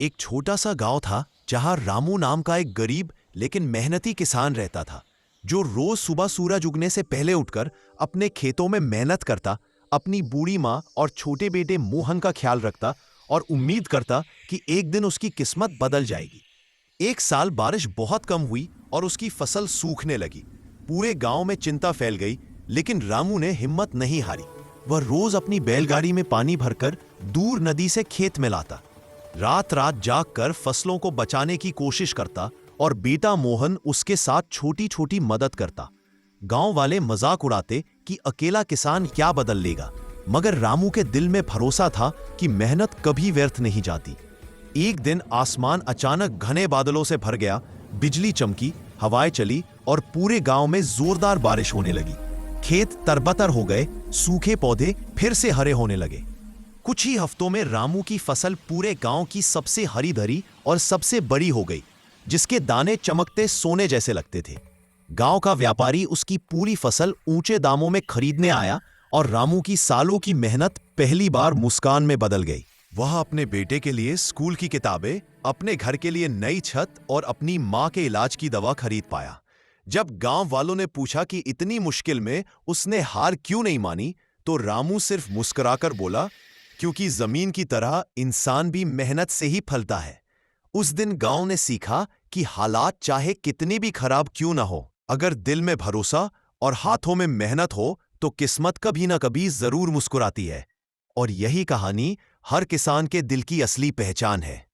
एक छोटा सा गांव था जहां रामू नाम का एक गरीब लेकिन मेहनती किसान रहता था, जो रोज सुबह सूरज उगने से पहले उठकर अपने खेतों में मेहनत करता, अपनी बूढ़ी माँ और छोटे बेटे मोहन का ख्याल रखता और उम्मीद करता कि एक दिन उसकी किस्मत बदल जाएगी। एक साल बारिश बहुत कम हुई और उसकी फसल सूखने लगी। पूरे गांव में चिंता फैल गई, लेकिन रामू ने हिम्मत नहीं हारी। वह रोज अपनी बैलगाड़ी में पानी भरकर दूर नदी से खेत में लाता, रात रात जागकर फसलों को बचाने की कोशिश करता और बेटा मोहन उसके साथ छोटी छोटी मदद करता। गांव वाले मजाक उड़ाते कि अकेला किसान क्या बदल लेगा, मगर रामू के दिल में भरोसा था कि मेहनत कभी व्यर्थ नहीं जाती। एक दिन आसमान अचानक घने बादलों से भर गया, बिजली चमकी, हवाएं चली और पूरे गांव में जोरदार बारिश होने लगी। खेत तरबतर हो गए, सूखे पौधे फिर से हरे होने लगे। कुछ ही हफ्तों में रामू की फसल पूरे गांव की सबसे हरी भरी और सबसे बड़ी हो गई, जिसके दाने चमकते सोने जैसे लगते थे। गांव का व्यापारी उसकी पूरी फसल ऊंचे दामों में खरीदने आया और रामू की सालों की मेहनत पहली बार मुस्कान में बदल गई। वह अपने बेटे के लिए स्कूल की किताबें, अपने घर के लिए नई छत और अपनी मां के इलाज की दवा खरीद पाया। जब गांव वालों ने पूछा कि इतनी मुश्किल में उसने हार क्यों नहीं मानी, तो रामू सिर्फ मुस्कुराकर बोला, क्योंकि जमीन की तरह इंसान भी मेहनत से ही फलता है। उस दिन गांव ने सीखा कि हालात चाहे कितनी भी खराब क्यों ना हो, अगर दिल में भरोसा और हाथों में मेहनत हो तो किस्मत कभी ना कभी जरूर मुस्कुराती है। और यही कहानी हर किसान के दिल की असली पहचान है।